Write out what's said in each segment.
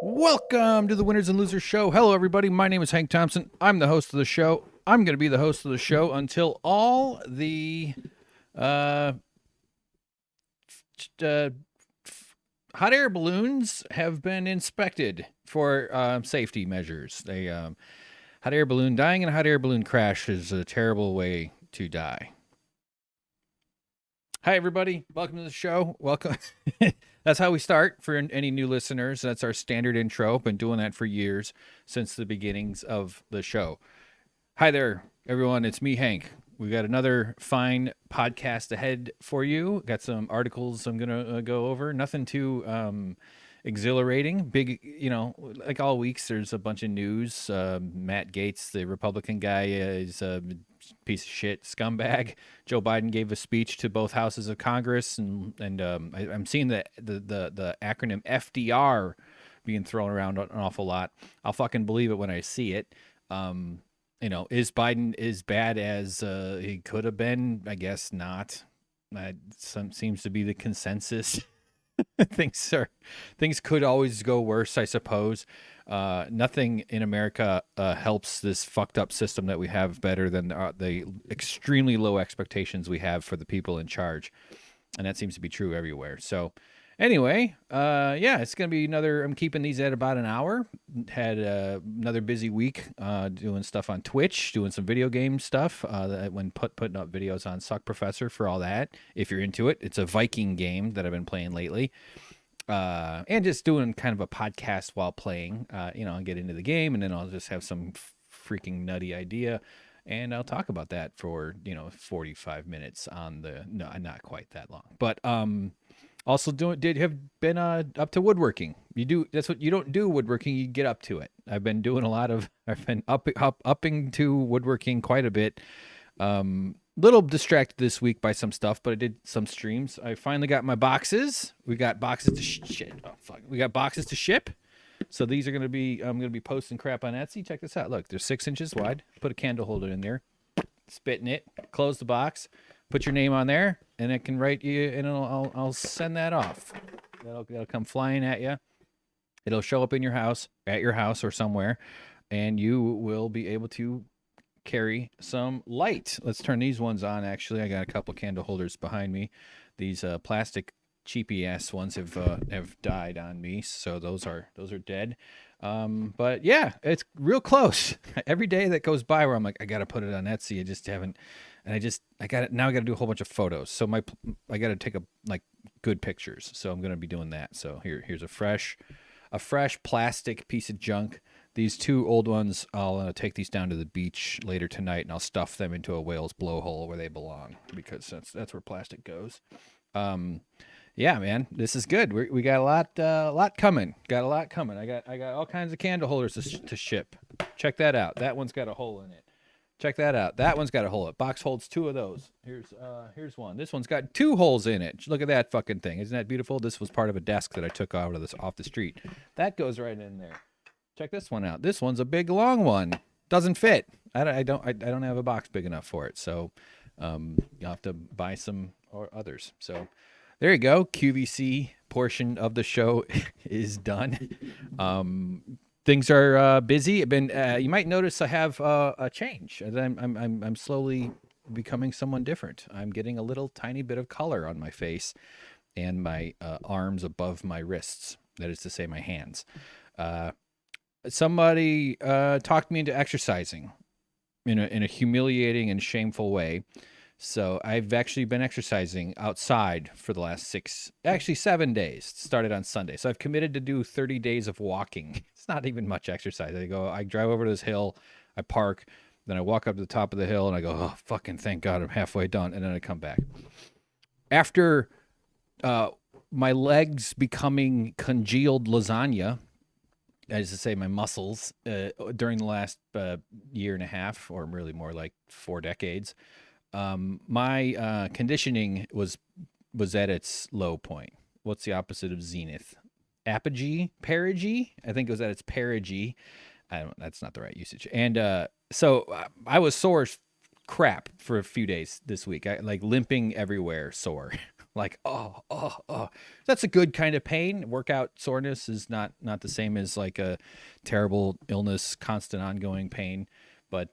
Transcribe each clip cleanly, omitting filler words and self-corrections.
Welcome to the Winners and Losers Show. Hello, everybody. My name is Hank Thompson. I'm the host of the show. I'm going to be the host of the show until all the uh, uh, hot air balloons have been inspected for safety measures. Hot air balloon dying in a hot air balloon crash is a terrible way to die. Hi, everybody. Welcome to the show. Welcome. That's how we start for any new listeners. That's our standard intro. Been doing that for years, since the beginnings of the show. Hi there, everyone. It's me, Hank. We got another fine podcast ahead for you. Got some articles I'm going to go over. Nothing too exhilarating. Big, like all weeks, there's a bunch of news. Matt Gaetz, the Republican guy, is a piece of shit scumbag. Joe Biden gave a speech to both houses of Congress, and I'm seeing the acronym FDR being thrown around an awful lot. I'll fucking believe it when I see it. Is Biden as bad as he could have been? I guess not. Seems to be the consensus. Things could always go worse, I suppose. Nothing in America helps this fucked up system that we have better than the extremely low expectations we have for the people in charge, and that seems to be true everywhere. So anyway, it's gonna be another. I'm keeping these at about an hour. Had another busy week doing stuff on Twitch, doing some video game stuff. When putting up videos on Suck Professor for all that. If you're into it, it's a Viking game that I've been playing lately. And just doing kind of a podcast while playing. I'll get into the game, and then I'll just have some freaking nutty idea, and I'll talk about that for 45 minutes on the. No, not quite that long, but also have been up to woodworking. That's what you don't do woodworking. You get up to it. I've been upping to woodworking quite a bit. Little distracted this week by some stuff, but I did some streams. I finally got my boxes. We got boxes to shit. Oh fuck. We got boxes to ship. So these are I'm gonna be posting crap on Etsy. Check this out. Look, they're 6 inches wide. Put a candle holder in there. Spit in it. Close the box. Put your name on there, and it can write you, and I'll send that off. That'll come flying at you. It'll show up in your house, at your house or somewhere, and you will be able to carry some light. Let's turn these ones on. Actually, I got a couple candle holders behind me. These plastic cheapy ass ones have died on me, so those are dead. But yeah, it's real close. Every day that goes by where I'm like, I gotta put it on Etsy. I just haven't, and I got it now. I got to do a whole bunch of photos. So I got to take good pictures. So I'm gonna be doing that. So here's a fresh plastic piece of junk. These 2 old ones, I'll take these down to the beach later tonight, and I'll stuff them into a whale's blowhole where they belong, because that's where plastic goes. Yeah, man, this is good. We got a lot coming. Got a lot coming. I got all kinds of candle holders to ship. Check that out. That one's got a hole in it. Check that out. That one's got a hole in it. Box holds 2 of those. Here's one. This one's got 2 holes in it. Look at that fucking thing. Isn't that beautiful? This was part of a desk that I took off the street. That goes right in there. Check this one out. This one's a big long one. Doesn't fit. I don't have a box big enough for it. So you'll have to buy some or others. So there you go. QVC portion of the show is done. Things are busy. You might notice I have a change. I'm slowly becoming someone different. I'm getting a little tiny bit of color on my face and my arms above my wrists. That is to say, my hands. Somebody talked me into exercising in a humiliating and shameful way. So I've actually been exercising outside for the last 7 days. It started on Sunday. So I've committed to do 30 days of walking. It's not even much exercise. I drive over to this hill, I park, then I walk up to the top of the hill, and I go, oh, fucking thank God I'm halfway done. And then I come back. After my legs becoming congealed lasagna, as to say, my muscles during the last year and a half, or really more like 4 decades, my conditioning was at its low point. What's the opposite of zenith? Apogee? Perigee? I think it was at its perigee. That's not the right usage. And so I was sore as crap for a few days this week. I limping everywhere, sore. Like, oh. That's a good kind of pain. Workout soreness is not the same as like a terrible illness, constant ongoing pain. But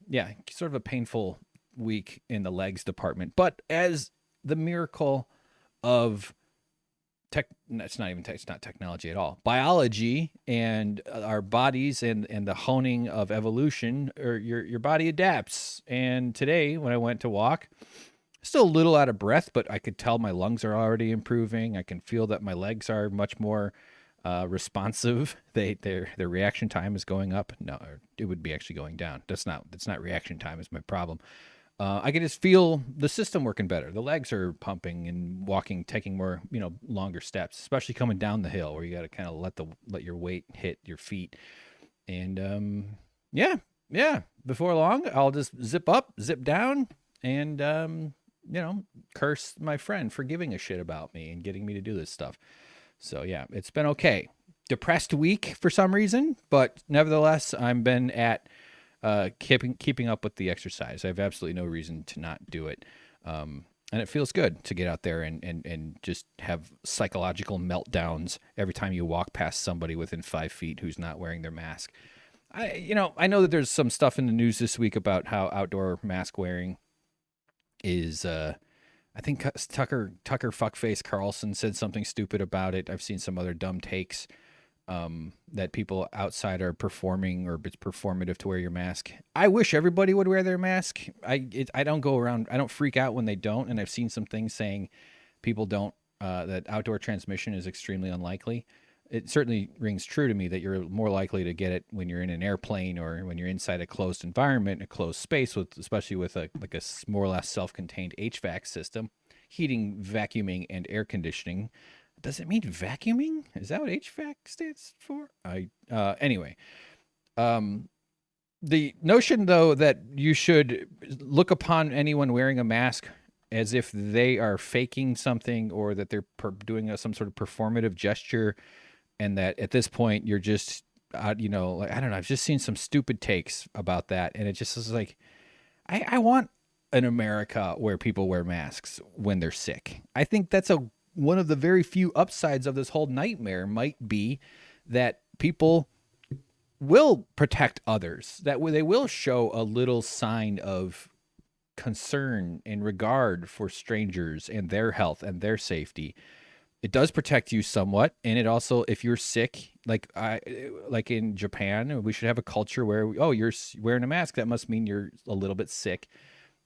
yeah, sort of a painful week in the legs department. But as the miracle of it's not technology at all. Biology and our bodies and the honing of evolution, or your body adapts. And today when I went to walk, still a little out of breath, but I could tell my lungs are already improving. I can feel that my legs are much more responsive. Their reaction time is going up. No, it would be actually going down. That's not reaction time is my problem. I can just feel the system working better. The legs are pumping and walking, taking more, longer steps, especially coming down the hill where you got to kind of let your weight hit your feet. And yeah. Before long, I'll just zip up, zip down, and curse my friend for giving a shit about me and getting me to do this stuff. So yeah, it's been okay. Depressed week for some reason, but nevertheless, I've been at keeping up with the exercise. I have absolutely no reason to not do it. And it feels good to get out there and just have psychological meltdowns every time you walk past somebody within 5 feet who's not wearing their mask. I know that there's some stuff in the news this week about how outdoor mask wearing is, I think Tucker Fuckface Carlson said something stupid about it. I've seen some other dumb takes that people outside are performing, or it's performative to wear your mask. I wish everybody would wear their mask. I don't go around, I don't freak out when they don't. And I've seen some things saying people don't, that outdoor transmission is extremely unlikely. It certainly rings true to me that you're more likely to get it when you're in an airplane or when you're inside a closed environment, a closed space, especially with a more or less self-contained HVAC system, heating, vacuuming, and air conditioning. Does it mean vacuuming? Is that what HVAC stands for? Anyway, the notion though that you should look upon anyone wearing a mask as if they are faking something, or that they're doing some sort of performative gesture, and that at this point you're just, I don't know. I've just seen some stupid takes about that, and it just is like, I want an America where people wear masks when they're sick. I think that's one of the very few upsides of this whole nightmare might be that people will protect others, that they will show a little sign of concern and regard for strangers and their health and their safety. It does protect you somewhat, and it also, if you're sick, like in Japan, we should have a culture where you're wearing a mask, that must mean you're a little bit sick.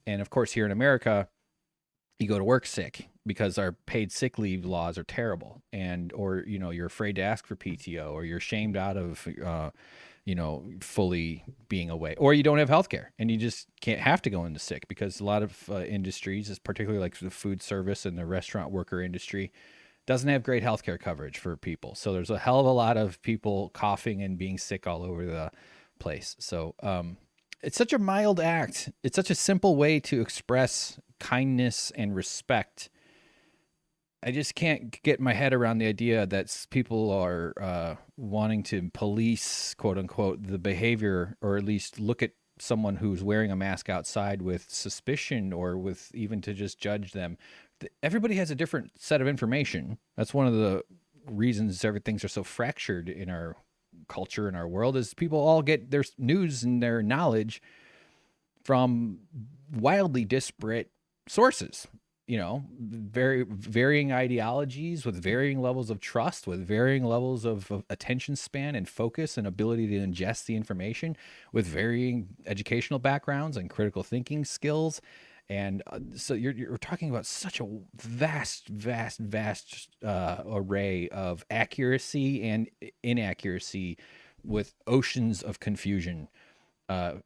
And of course, here in America, you go to work sick because our paid sick leave laws are terrible, or you're afraid to ask for PTO, or you're shamed out of fully being away, or you don't have healthcare and you just can't have to go into sick, because a lot of industries, particularly like the food service and the restaurant worker industry, doesn't have great healthcare coverage for people. So there's a hell of a lot of people coughing and being sick all over the place. So it's such a mild act. It's such a simple way to express kindness and respect. I just can't get my head around the idea that people are wanting to police, quote unquote, the behavior, or at least look at someone who's wearing a mask outside with suspicion, or with even to just judge them. Everybody has a different set of information. That's one of the reasons things are so fractured in our culture, in our world, is people all get their news and their knowledge from wildly disparate sources. Very varying ideologies, with varying levels of trust, with varying levels of attention span and focus and ability to ingest the information, with varying educational backgrounds and critical thinking skills. And so you're talking about such a vast array of accuracy and inaccuracy, with oceans of confusion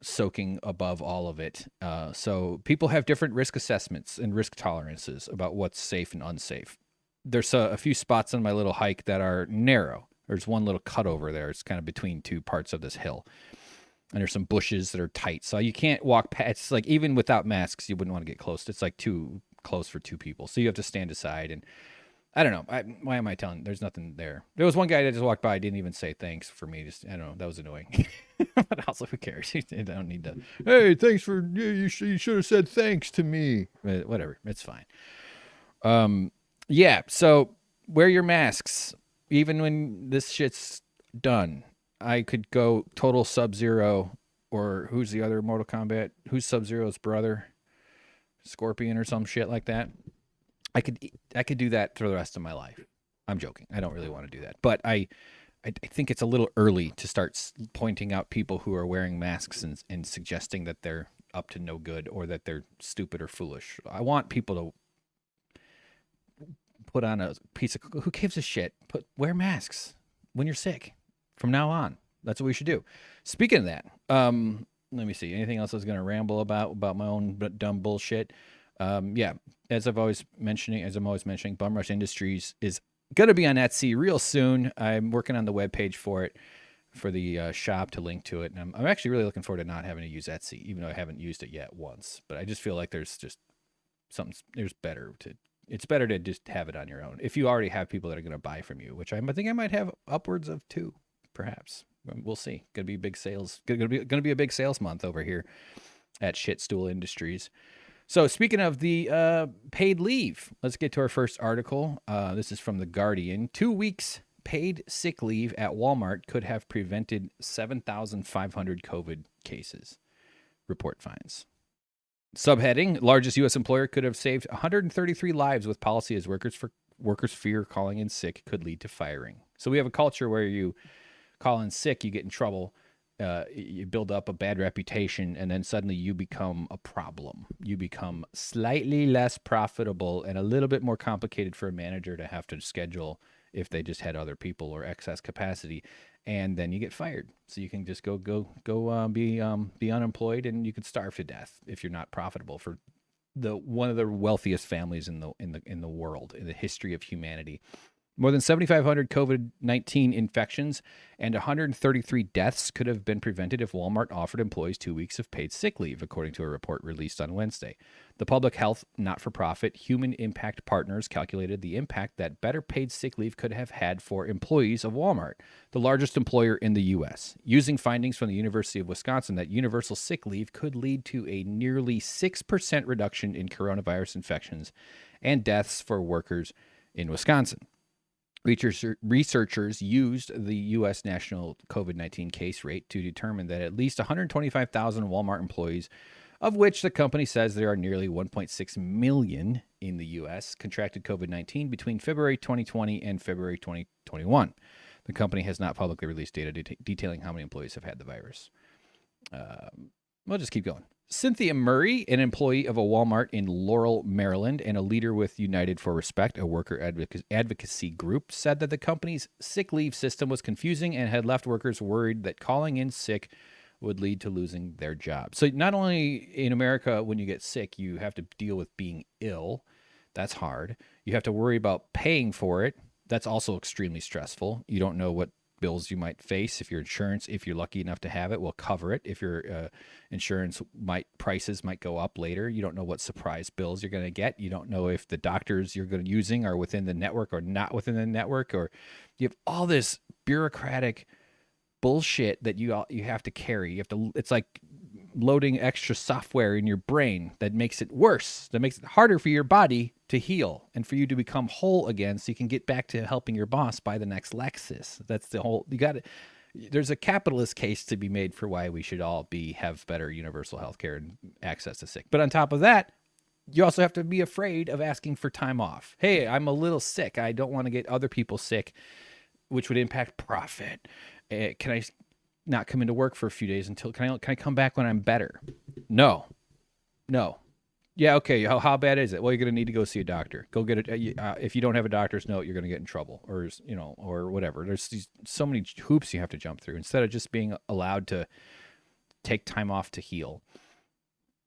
soaking above all of it. So people have different risk assessments and risk tolerances about what's safe and unsafe. There's a few spots on my little hike that are narrow. There's one little cut over there. It's kind of between two parts of this hill. And there's some bushes that are tight. So you can't walk past. It's like, even without masks, you wouldn't want to get close. It's like too close for two people. So you have to stand aside. And I don't know. Why am I telling? There's nothing there. There was one guy that just walked by, didn't even say thanks for me. Just, I don't know. That was annoying. But also, who cares? I don't need to. Hey, thanks for, you should have said thanks to me. Whatever. It's fine. Yeah, so wear your masks even when this shit's done. I could go total Sub-Zero, or who's the other Mortal Kombat? Who's Sub-Zero's brother? Scorpion or some shit like that. I could do that for the rest of my life. I'm joking. I don't really want to do that, but I think it's a little early to start pointing out people who are wearing masks and suggesting that they're up to no good or that they're stupid or foolish. I want people to put on a piece of, who gives a shit? Wear masks when you're sick from now on. That's what we should do. Speaking of that, let me see. Anything else I was going to ramble about my own dumb bullshit? Yeah, as I'm always mentioning, Bum Rush Industries is going to be on Etsy real soon. I'm working on the webpage for it, for the shop, to link to it. And I'm actually really looking forward to not having to use Etsy, even though I haven't used it yet once. But I just feel like there's just it's better to just have it on your own. If you already have people that are going to buy from you, which I think I might have upwards of 2, perhaps. We'll see. Going to be big sales. Going to be a big sales month over here at Shitstool Industries. So speaking of the paid leave, let's get to our first article. This is from The Guardian. 2 weeks paid sick leave at Walmart could have prevented 7,500 COVID cases, report finds. Subheading, largest U.S. employer could have saved 133 lives with policy as workers fear calling in sick could lead to firing. So we have a culture where you call in sick, you get in trouble. You build up a bad reputation, and then suddenly you become a problem. You become slightly less profitable and a little bit more complicated for a manager to have to schedule if they just had other people or excess capacity, and then you get fired. So you can just go be unemployed, and you could starve to death if you're not profitable for one of the wealthiest families in the world, in the history of humanity. More than 7,500 COVID-19 infections and 133 deaths could have been prevented if Walmart offered employees 2 weeks of paid sick leave, according to a report released on Wednesday. The public health not-for-profit Human Impact Partners calculated the impact that better paid sick leave could have had for employees of Walmart, the largest employer in the U.S., using findings from the University of Wisconsin that universal sick leave could lead to a nearly 6% reduction in coronavirus infections and deaths for workers in Wisconsin. Researchers used the U.S. national COVID-19 case rate to determine that at least 125,000 Walmart employees, of which the company says there are nearly 1.6 million in the U.S., contracted COVID-19 between February 2020 and February 2021. The company has not publicly released data detailing how many employees have had the virus. We'll just keep going. Cynthia Murray, an employee of a Walmart in Laurel, Maryland, and a leader with United for Respect, a worker advocacy group, said that the company's sick leave system was confusing and had left workers worried that calling in sick would lead to losing their job. So not only in America, when you get sick, you have to deal with being ill. That's hard. You have to worry about paying for it. That's also extremely stressful. You don't know what bills you might face. If your insurance, if you're lucky enough to have it, will cover it. If your insurance prices might go up later, you don't know what surprise bills you're going to get. You don't know if the doctors you're going to using are within the network or not within the network, or you have all this bureaucratic bullshit that you have to carry. It's like loading extra software in your brain that makes it worse, that makes it harder for your body to heal and for you to become whole again so you can get back to helping your boss buy the next Lexus. That's the whole, there's a capitalist case to be made for why we should all have better universal health care and access to sick. But on top of that, you also have to be afraid of asking for time off. Hey, I'm a little sick. I don't want to get other people sick, which would impact profit. Can I not come into work for a few days until can I come back when I'm better? No. Yeah, okay. How bad is it? Well, you're going to need to go see a doctor. Go get it. If you don't have a doctor's note, you're going to get in trouble, or whatever. There's so many hoops you have to jump through instead of just being allowed to take time off to heal.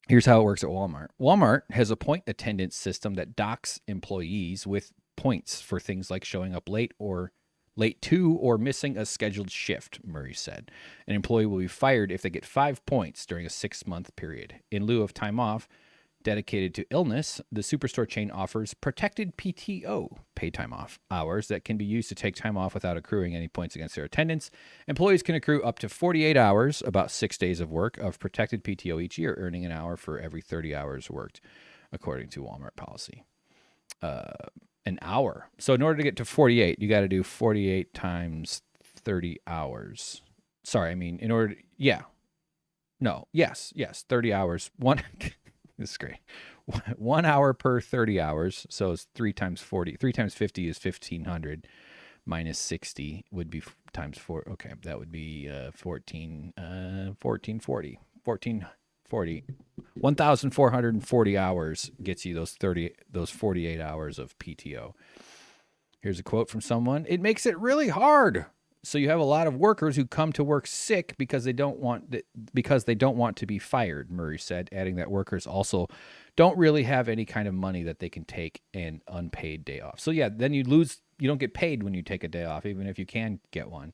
Here's how it works at Walmart. Walmart has a point attendance system that docks employees with points for things like showing up late to or missing a scheduled shift, Murray said. An employee will be fired if they get 5 points during a 6-month period. In lieu of time off dedicated to illness, the Superstore chain offers protected PTO, paid time off, hours that can be used to take time off without accruing any points against their attendance. Employees can accrue up to 48 hours, about 6 days of work, of protected PTO each year, earning an hour for every 30 hours worked, according to Walmart policy. an hour. So in order to get to 48, you got to do 48 times 30 hours. Sorry, I mean, in order, yeah. No, yes, 30 hours. This is great. 1 hour per 30 hours. So it's 3 times 40. 3 times 50 is 1,500 minus 60 would be times 4. Okay, that would be 1440. 1,440 hours gets you those 48 hours of PTO. Here's a quote from someone. It makes it really hard. So you have a lot of workers who come to work sick because they don't want to be fired, Murray said, adding that workers also don't really have any kind of money that they can take an unpaid day off. So yeah, then you don't get paid when you take a day off, even if you can get one.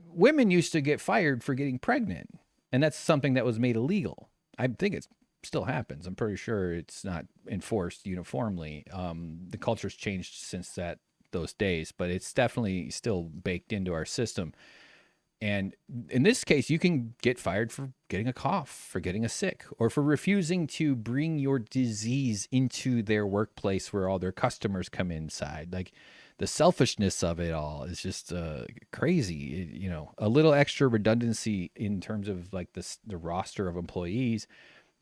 Women used to get fired for getting pregnant, and that's something that was made illegal. I think it still happens. I'm pretty sure it's not enforced uniformly. The culture's changed since those days, but it's definitely still baked into our system. And in this case, you can get fired for getting a cough, for getting a sick, or for refusing to bring your disease into their workplace where all their customers come inside. Like, the selfishness of it all is just crazy. A little extra redundancy in terms of like the roster of employees.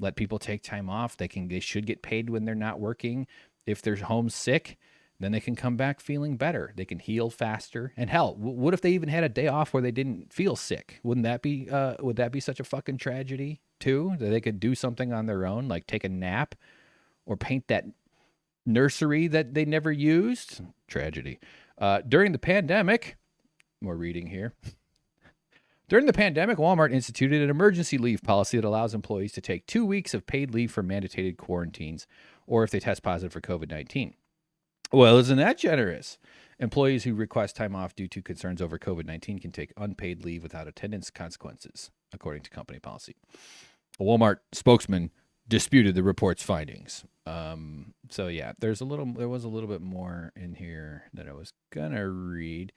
Let people take time off. They should get paid when they're not working. If they're home sick, then they can come back feeling better. They can heal faster. And hell, what if they even had a day off where they didn't feel sick? Would that be such a fucking tragedy too? That they could do something on their own, like take a nap or paint that nursery that they never used? Tragedy. During the pandemic, more reading here. During the pandemic, Walmart instituted an emergency leave policy that allows employees to take 2 weeks of paid leave for mandated quarantines or if they test positive for COVID-19. Well, isn't that generous? Employees who request time off due to concerns over COVID-19 can take unpaid leave without attendance consequences, according to company policy. A Walmart spokesman disputed the report's findings. So yeah, there was a little bit more in here that I was gonna read.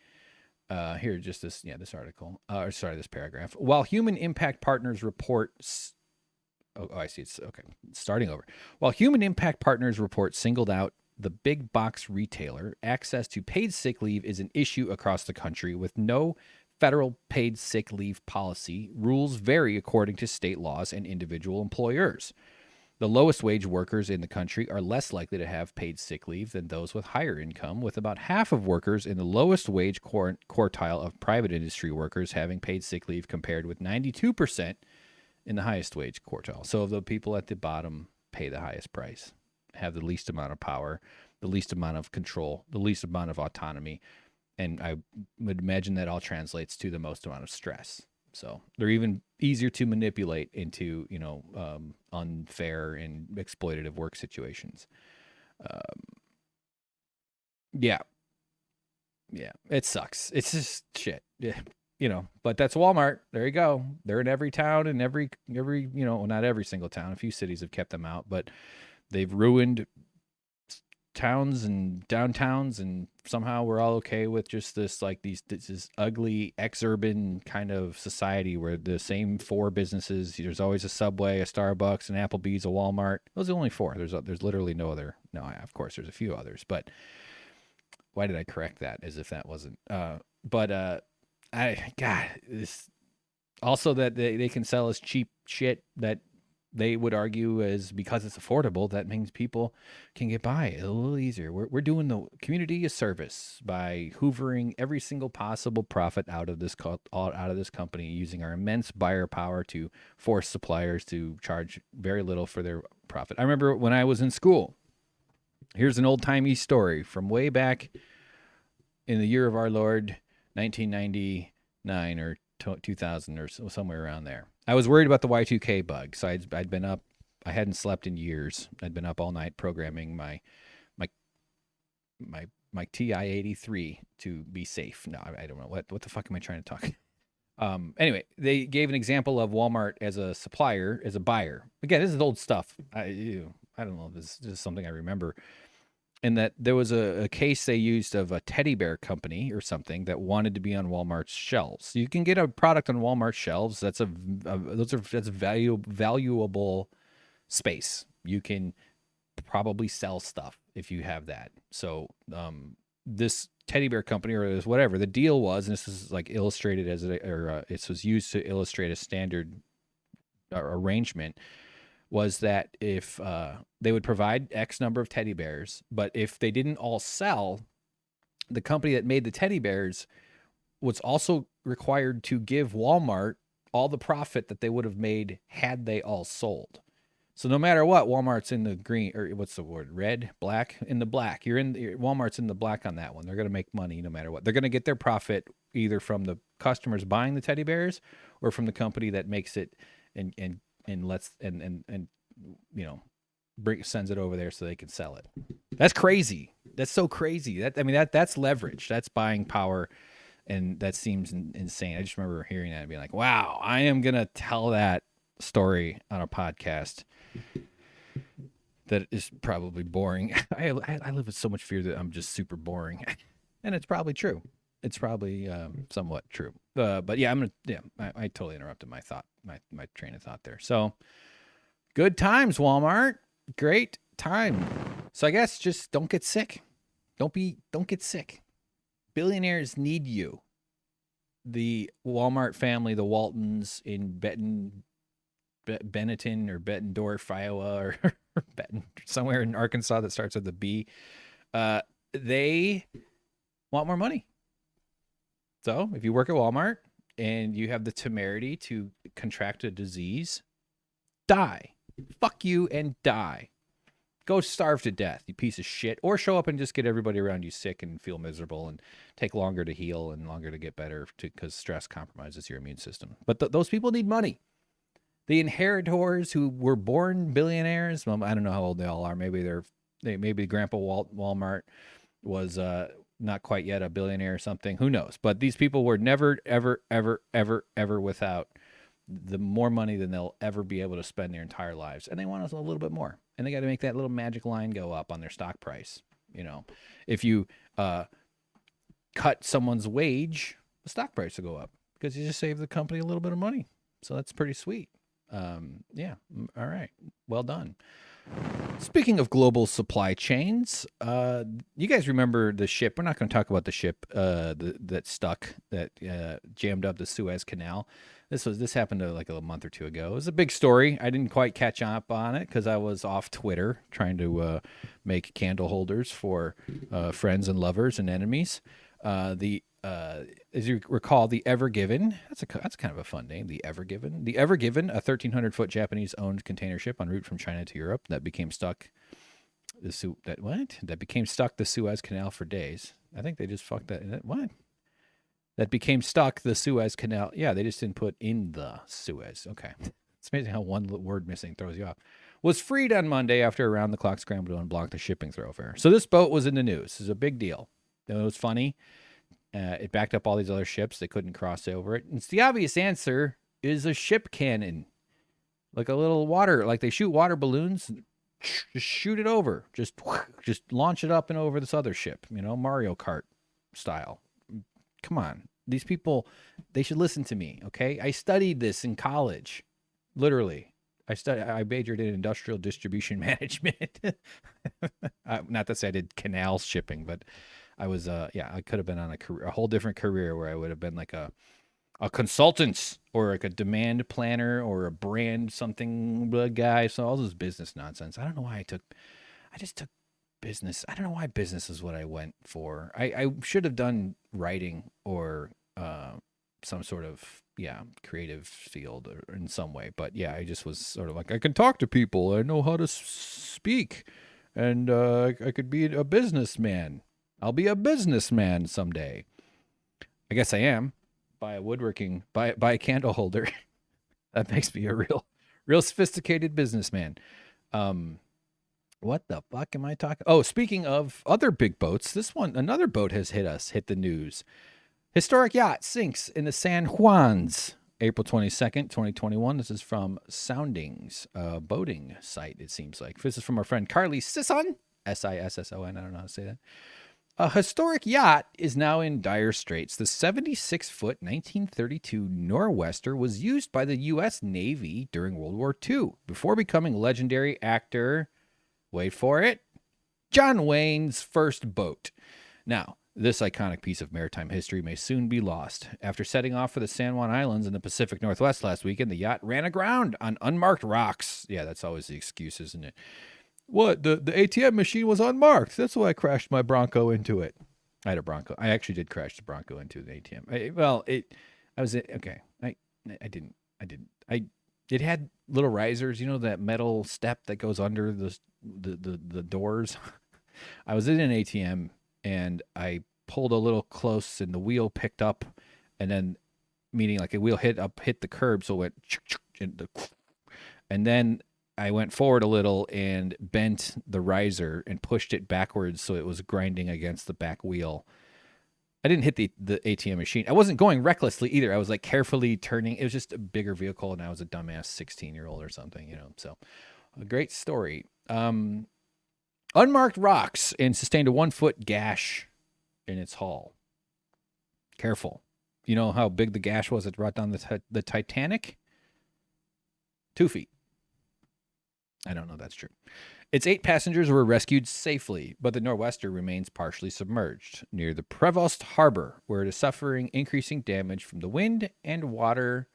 Here, just this article, this paragraph. While Human Impact Partners reports, I see. It's okay. Starting over. While Human Impact Partners report singled out the big box retailer, access to paid sick leave is an issue across the country with no federal paid sick leave policy. Rules vary according to state laws and individual employers. The lowest wage workers in the country are less likely to have paid sick leave than those with higher income, with about half of workers in the lowest wage quartile of private industry workers having paid sick leave compared with 92% in the highest wage quartile. So the people at the bottom pay the highest price, have the least amount of power, the least amount of control, the least amount of autonomy. And I would imagine that all translates to the most amount of stress. So they're even easier to manipulate into, unfair and exploitative work situations. Yeah, it sucks. It's just shit. Yeah. But that's Walmart. There you go. They're in every town and every, not every single town. A few cities have kept them out, but they've ruined towns and downtowns, and somehow we're all okay with just this ugly ex-urban kind of society where the same four businesses, there's always a Subway, a Starbucks, an Applebee's, a Walmart. Those are only four. There's literally no other. No, of course there's a few others, but why did I correct that as if that wasn't this also that they can sell us cheap shit that they would argue is because it's affordable, that means people can get by a little easier. We're doing the community a service by hoovering every single possible profit out of this company, using our immense buyer power to force suppliers to charge very little for their profit. I remember when I was in school. Here's an old-timey story from way back in the year of our Lord, 1999 or 2000 or somewhere around there. I was worried about the Y2K bug, so I'd been up. I hadn't slept in years. I'd been up all night programming my TI-83 to be safe. No, I don't know what the fuck am I trying to talk. Anyway, they gave an example of Walmart as a supplier, as a buyer. Again, this is old stuff. I don't know. This is something I remember. And that there was a case they used of a teddy bear company or something that wanted to be on Walmart's shelves. You can get a product on Walmart shelves. That's valuable space. You can probably sell stuff if you have that. So this teddy bear company or this whatever the deal was, and this is like illustrated as it was used to illustrate a standard arrangement, was that if they would provide X number of teddy bears, but if they didn't all sell, the company that made the teddy bears was also required to give Walmart all the profit that they would have made had they all sold. So no matter what, Walmart's in the green, or what's the word? Red, black, in the black. Walmart's in the black on that one. They're going to make money no matter what. They're going to get their profit either from the customers buying the teddy bears or from the company that makes it and sends it over there so they can sell it. That's crazy. That's so crazy. That's leverage. That's buying power. And that seems insane. I just remember hearing that and being like, wow, I am going to tell that story on a podcast that is probably boring. I live with so much fear that I'm just super boring. And it's probably true. It's probably somewhat true. But yeah, I totally interrupted my thought, my train of thought there. So good times, Walmart. Great time. So I guess just don't get sick. Don't get sick. Billionaires need you. The Walmart family, the Waltons in Benetton or Bettendorf, Iowa, or Benton, somewhere in Arkansas that starts with a B, they want more money. So if you work at Walmart and you have the temerity to contract a disease, die. Fuck you and die. Go starve to death, you piece of shit. Or show up and just get everybody around you sick and feel miserable and take longer to heal and longer to get better because stress compromises your immune system. But those people need money. The inheritors who were born billionaires, well, I don't know how old they all are. Maybe maybe Grandpa Walmart was not quite yet a billionaire or something. Who knows? But these people were never, ever, ever, ever, ever without the more money than they'll ever be able to spend their entire lives. And they want a little bit more. And they got to make that little magic line go up on their stock price. You know, if you cut someone's wage, the stock price will go up because you just save the company a little bit of money. So that's pretty sweet. Yeah. All right. Well done. Speaking of global supply chains, you guys remember the ship? We're not going to talk about the ship that stuck, that jammed up the Suez Canal. This happened like a month or two ago. It was a big story. I didn't quite catch up on it because I was off Twitter trying to make candle holders for friends and lovers and enemies. As you recall, the Ever Given, that's kind of a fun name, the Ever Given. The Ever Given, a 1,300-foot Japanese-owned container ship en route from China to Europe that became stuck. That became stuck the Suez Canal for days. I think they just fucked that. What? That became stuck the Suez Canal. Yeah, they just didn't put in the Suez. Okay. It's amazing how one word missing throws you off. Was freed on Monday after around-the-clock scramble to unblock the shipping thoroughfare. So this boat was in the news. It was a big deal. It was funny. It backed up all these other ships. They couldn't cross over it. And the obvious answer is a ship cannon. Like a little water, like they shoot water balloons, just shoot it over. Just launch it up and over this other ship, Mario Kart style. Come on. These people, they should listen to me, okay? I studied this in college. Literally. I majored in industrial distribution management. Not to say I did canal shipping, but I was, I could have been on a whole different career where I would have been like a consultant or like a demand planner or a brand something guy. So all this business nonsense. I don't know why I just took business. I don't know why business is what I went for. I should have done writing or some sort of, creative field or in some way. But yeah, I just was sort of like, I can talk to people. I know how to speak and I could be a businessman. I'll be a businessman someday. I guess I am. Buy a candle holder. That makes me a real sophisticated businessman. What the fuck am I talking? Oh, speaking of other big boats, another boat has hit the news. Historic yacht sinks in the San Juans, April 22nd, 2021. This is from Soundings, a boating site, it seems like. This is from our friend Carly Sisson, Sisson. I don't know how to say that. A historic yacht is now in dire straits. The 76-foot 1932 Nor'Wester was used by the U.S. Navy during World War II before becoming legendary actor. Wait for it. John Wayne's first boat. Now, this iconic piece of maritime history may soon be lost. After setting off for the San Juan Islands in the Pacific Northwest last weekend, the yacht ran aground on unmarked rocks. Yeah, that's always the excuse, isn't it? What? The ATM machine was unmarked. That's why I crashed my Bronco into it. I had a Bronco. I actually did crash the Bronco into the ATM. It had little risers, that metal step that goes under the doors. I was in an ATM and I pulled a little close and the wheel picked up, and then meaning like a wheel hit the curb, so it went and then I went forward a little and bent the riser and pushed it backwards so it was grinding against the back wheel. I didn't hit the ATM machine. I wasn't going recklessly either. I was like carefully turning. It was just a bigger vehicle, and I was a dumbass 16-year-old or something, So a great story. Unmarked rocks and sustained a 1-foot gash in its hull. Careful. You know how big the gash was that brought down the Titanic? 2 feet. I don't know if that's true. Its 8 passengers were rescued safely, but the Nor'Wester remains partially submerged near the Prevost Harbor, where it is suffering increasing damage from the wind and water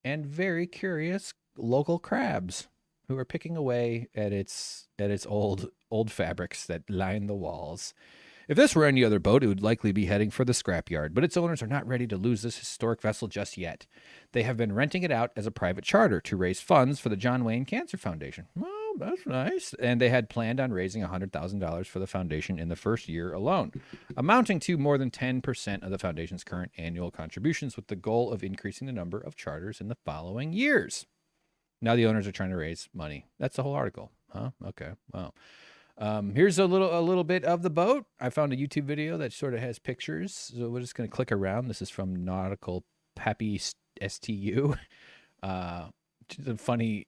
and very curious local crabs who are picking away at its old fabrics that line the walls. If this were any other boat, it would likely be heading for the scrapyard, but its owners are not ready to lose this historic vessel just yet. They have been renting it out as a private charter to raise funds for the John Wayne Cancer Foundation. Well, that's nice. And they had planned on raising $100,000 for the foundation in the first year alone, amounting to more than 10% of the foundation's current annual contributions, with the goal of increasing the number of charters in the following years. Now the owners are trying to raise money. That's the whole article. Huh? Okay. Wow. Here's a little bit of the boat. I found a YouTube video that sort of has pictures, so we're just going to click around. This is from Nautical Pappy STU. Just a funny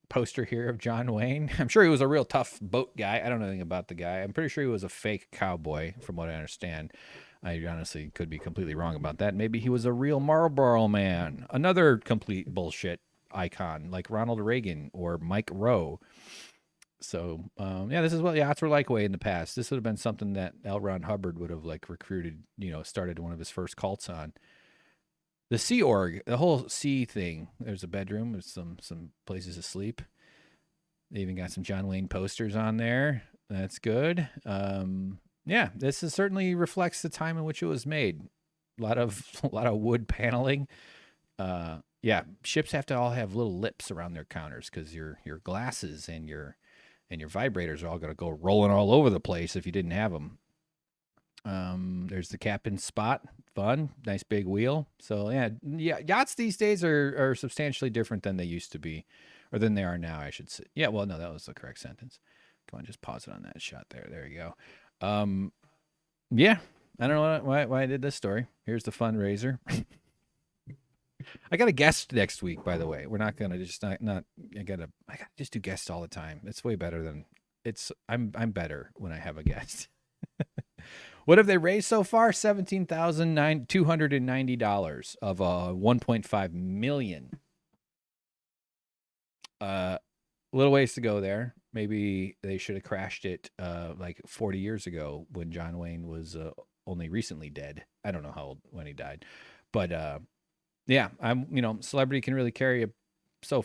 poster here of John Wayne. I'm sure he was a real tough boat guy. I don't know anything about the guy. I'm pretty sure he was a fake cowboy, from what I understand. I honestly could be completely wrong about that. Maybe he was a real Marlboro man. Another complete bullshit icon like Ronald Reagan or Mike Rowe. So, this is what yachts were like way in the past. This would have been something that L. Ron Hubbard would have recruited, started one of his first cults on. The Sea Org, the whole sea thing. There's a bedroom. There's some places to sleep. They even got some John Wayne posters on there. That's good. This certainly reflects the time in which it was made. A lot of wood paneling. Ships have to all have little lips around their counters because your glasses and your vibrators are all going to go rolling all over the place if you didn't have them. There's the captain's spot. Fun. Nice big wheel. So, yachts these days are substantially different than they used to be, or than they are now, I should say. Yeah, well, no, that was the correct sentence. Come on, just pause it on that shot there. There you go. I don't know why I did this story. Here's the fundraiser. I got a guest next week, by the way. We're not gonna just I gotta just do guests all the time. It's way better than I'm better when I have a guest. What have they raised so far? $17,290 of $1.5 million. A little ways to go there. Maybe they should have crashed it like 40 years ago when John Wayne was only recently dead. I don't know how old when he died, but celebrity can really carry you so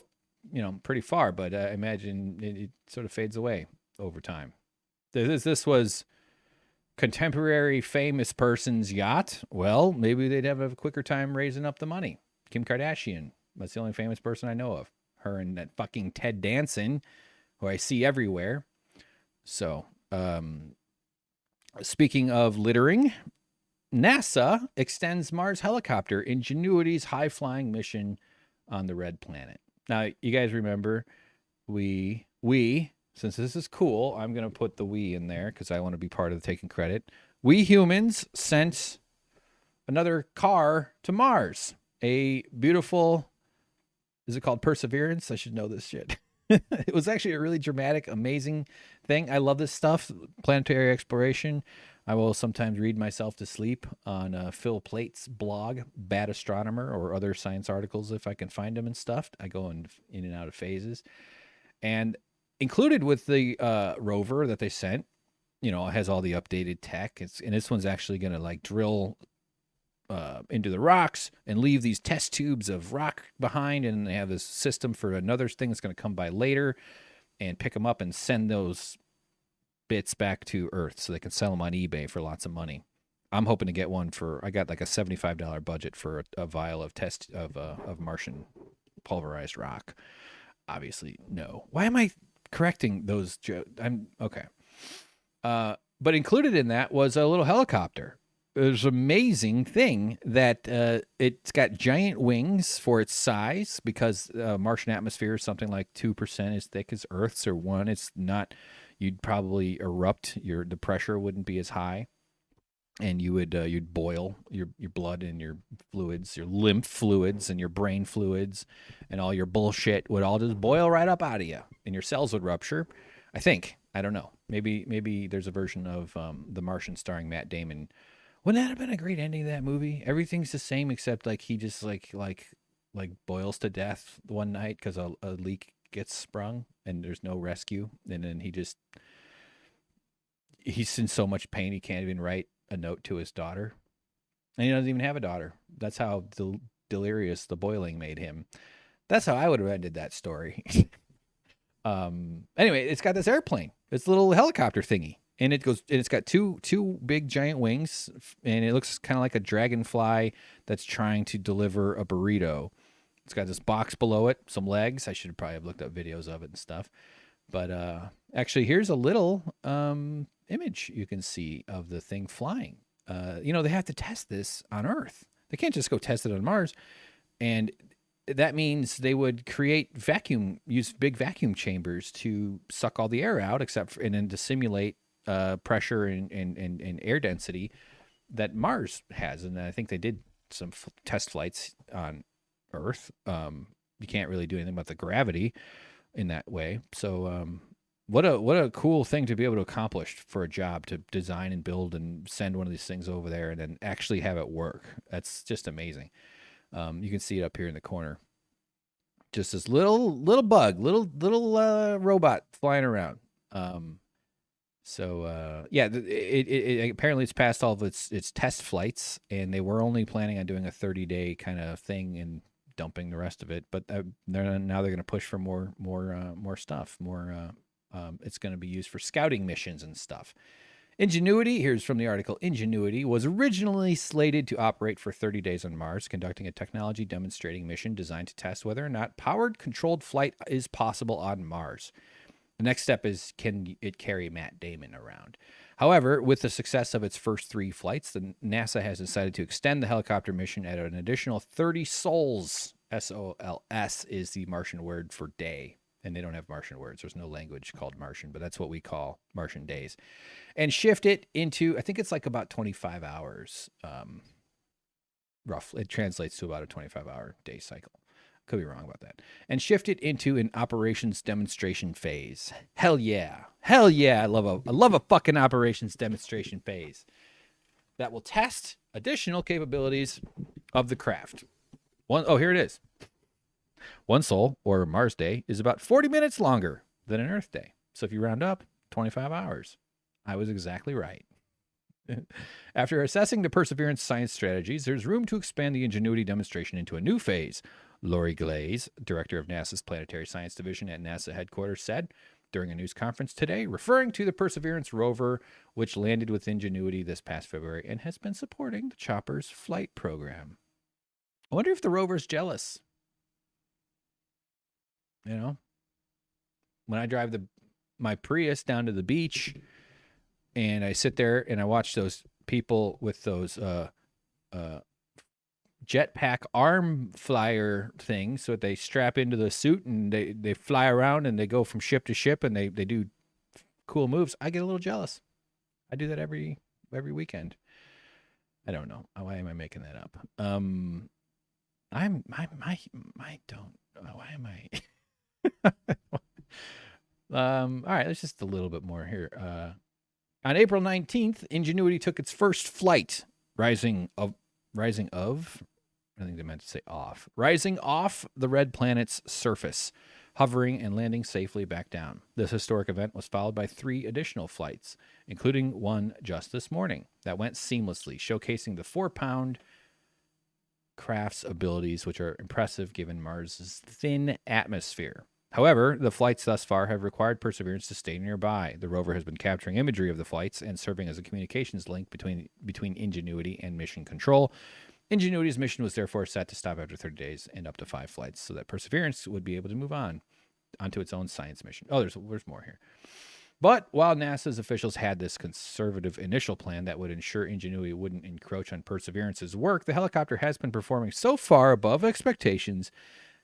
pretty far, but I imagine it sort of fades away over time. This was contemporary famous person's yacht. Well, maybe they'd have a quicker time raising up the money. Kim Kardashian. That's the only famous person I know of. Her and that fucking Ted Danson, who I see everywhere. So, speaking of littering, NASA extends Mars helicopter Ingenuity's high-flying mission on the Red Planet. Now, you guys remember, we since this is cool, I'm going to put the we in there because I want to be part of taking credit. We humans sent another car to Mars. A beautiful, is it called Perseverance? I should know this shit. It was actually a really dramatic, amazing thing. I love this stuff, planetary exploration. I will sometimes read myself to sleep on Phil Plate's blog, Bad Astronomer, or other science articles if I can find them and stuff. I go in and out of phases. And included with the rover that they sent, it has all the updated tech. And this one's actually going to like drill into the rocks and leave these test tubes of rock behind. And they have this system for another thing that's going to come by later and pick them up and send those bits back to Earth so they can sell them on eBay for lots of money. I'm hoping to get one I got like a $75 budget for a vial of Martian pulverized rock. Obviously, no. Why am I correcting those? I'm okay. But included in that was a little helicopter. It was an amazing thing that it's got giant wings for its size because Martian atmosphere is something like 2% as thick as Earth's, or 1. It's not. You'd probably erupt. The pressure wouldn't be as high, and you'd boil your blood and your fluids, your lymph fluids and your brain fluids, and all your bullshit would all just boil right up out of you, and your cells would rupture. I think. I don't know. Maybe there's a version of The Martian starring Matt Damon. Wouldn't that have been a great ending to that movie? Everything's the same except like he just like boils to death one night because a leak gets sprung and there's no rescue, and then he's in so much pain he can't even write a note to his daughter, and he doesn't even have a daughter. That's how delirious the boiling made him. That's how I would have ended that story. Anyway, it's got this airplane, this little helicopter thingy. And it's got two big giant wings, and it looks kind of like a dragonfly that's trying to deliver a burrito. It's got this box below it, some legs. I should probably have looked up videos of it and stuff. But actually, here's a little image you can see of the thing flying. They have to test this on Earth. They can't just go test it on Mars. And that means they would use big vacuum chambers to suck all the air out, and then to simulate pressure and air density that Mars has. And I think they did some test flights on Earth. You can't really do anything about the gravity in that way. So what a cool thing to be able to accomplish for a job, to design and build and send one of these things over there and then actually have it work. That's just amazing. You can see it up here in the corner. Just this little bug, little robot flying around. It apparently it's passed all of its test flights, and they were only planning on doing a 30-day kind of thing and dumping the rest of it. But they're going to push for more stuff. It's going to be used for scouting missions and stuff. Ingenuity, here's from the article. Ingenuity was originally slated to operate for 30 days on Mars, conducting a technology demonstrating mission designed to test whether or not powered controlled flight is possible on Mars. The next step is, can it carry Matt Damon around? However, with the success of its first 3 flights, the NASA has decided to extend the helicopter mission at an additional 30 sols. SOLS is the Martian word for day. And they don't have Martian words. There's no language called Martian, but that's what we call Martian days. And shift it into, I think it's like about 25 hours. Roughly. It translates to about a 25-hour day cycle. Could be wrong about that. And shift it into an operations demonstration phase. Hell yeah. Hell yeah. I love a fucking operations demonstration phase that will test additional capabilities of the craft. Here it is. One sol, or Mars day, is about 40 minutes longer than an Earth day. So if you round up, 25 hours. I was exactly right. After assessing the Perseverance science strategies, there's room to expand the Ingenuity demonstration into a new phase. Lori Glaze, director of NASA's Planetary Science Division at NASA headquarters, said during a news conference today, referring to the Perseverance rover, which landed with Ingenuity this past February and has been supporting the chopper's flight program. I wonder if the rover's jealous. When I drive my Prius down to the beach and I sit there and I watch those people with those jetpack arm flyer things, so they strap into the suit and they fly around and they go from ship to ship and they do cool moves, I get a little jealous. I do that every weekend. I don't know. Why am I making that up? Why am I? All right, let's just a little bit more here. On April 19th, Ingenuity took its first flight, rising off the red planet's surface hovering and landing safely back down. This historic event was followed by 3 additional flights, including one just this morning, that went seamlessly, showcasing the 4-pound craft's abilities, which are impressive given Mars's thin atmosphere. However, the flights thus far have required Perseverance to stay nearby. The rover has been capturing imagery of the flights and serving as a communications link between Ingenuity and Mission Control. Ingenuity's mission was therefore set to stop after 30 days and up to 5 flights so that Perseverance would be able to move onto its own science mission. Oh, there's more here. But while NASA's officials had this conservative initial plan that would ensure Ingenuity wouldn't encroach on Perseverance's work, the helicopter has been performing so far above expectations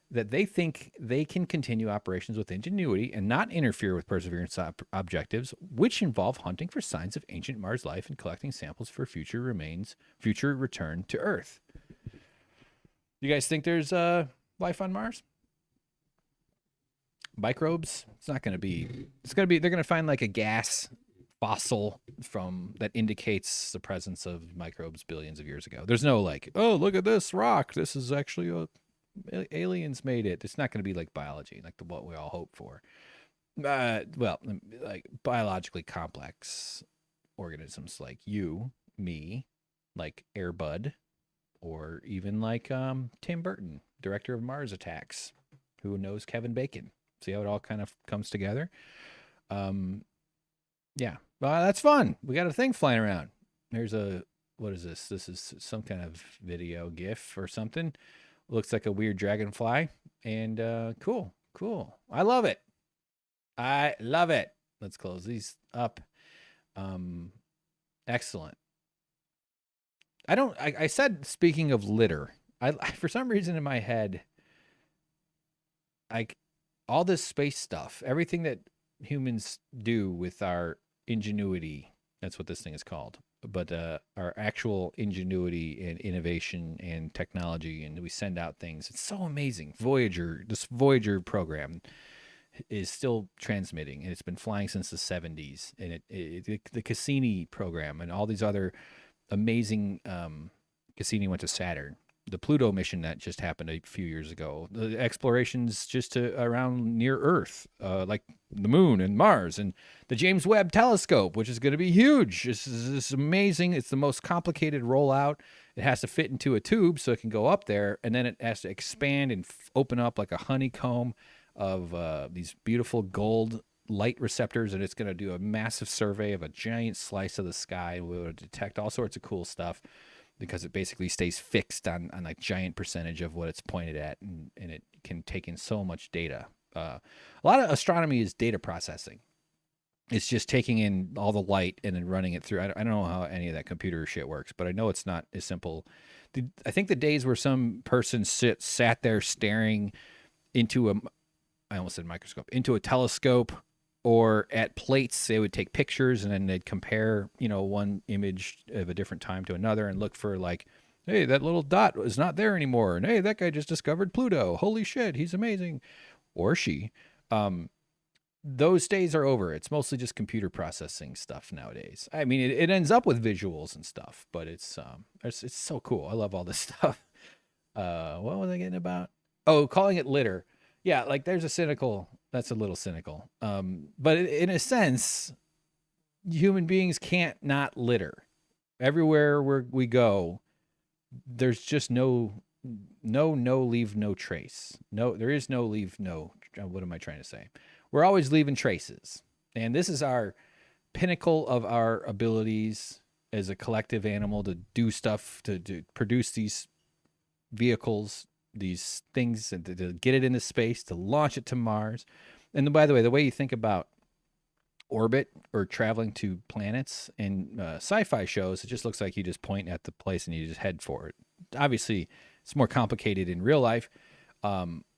that they think they can continue operations with Ingenuity and not interfere with Perseverance objectives, which involve hunting for signs of ancient Mars life and collecting samples for future return to Earth. You guys think there's life on Mars? Microbes? It's not going to be. It's going to be. They're going to find like a gas fossil that indicates the presence of microbes billions of years ago. There's no like, oh, look at this rock. This is actually aliens made it. It's not going to be like biology, like what we all hope for. Well, like biologically complex organisms like you, me, like Air Bud, or even like Tim Burton, director of Mars Attacks, who knows Kevin Bacon. See how it all kind of comes together? Yeah. Well, that's fun. We got a thing flying around. There's what is this? This is some kind of video GIF or something. Looks like a weird dragonfly. And cool. I love it. Let's close these up. Excellent. I said, speaking of litter, I for some reason in my head, all this space stuff, everything that humans do with our ingenuity, that's what this thing is called, but our actual ingenuity and innovation and technology, and we send out things. It's so amazing. This Voyager program is still transmitting, and it's been flying since the 70s. And the Cassini program and all these other amazing, Cassini went to Saturn. The Pluto mission that just happened a few years ago, the explorations just around near Earth, like the moon and Mars, and the James Webb telescope, which is going to be huge. This is amazing. It's the most complicated rollout. It has to fit into a tube so it can go up there, and then it has to expand and open up like a honeycomb of these beautiful gold light receptors, and it's going to do a massive survey of a giant slice of the sky. We'll detect all sorts of cool stuff, because it basically stays fixed on a giant percentage of what it's pointed at, and it can take in so much data. A lot of astronomy is data processing. It's just taking in all the light and then running it through. I don't know how any of that computer shit works, but I know it's not as simple. I think the days where some person sat there staring into I almost said microscope, into a telescope, or at plates, they would take pictures and then they'd compare, one image of a different time to another and look for like, hey, that little dot is not there anymore. And hey, that guy just discovered Pluto. Holy shit, he's amazing. Or she. Those days are over. It's mostly just computer processing stuff nowadays. I mean, it ends up with visuals and stuff, but it's so cool. I love all this stuff. What was I getting about? Oh, calling it litter. Yeah, like that's a little cynical. But in a sense, human beings can't not litter. Everywhere where we go, there's just no leave no trace. No, there is no leave no. What am I trying to say? We're always leaving traces. And this is our pinnacle of our abilities as a collective animal to do stuff, to produce these vehicles, these things, and to get it into space, to launch it to Mars. And by the way you think about orbit or traveling to planets in sci-fi shows, it just looks like you just point at the place and you just head for it. Obviously, it's more complicated in real life.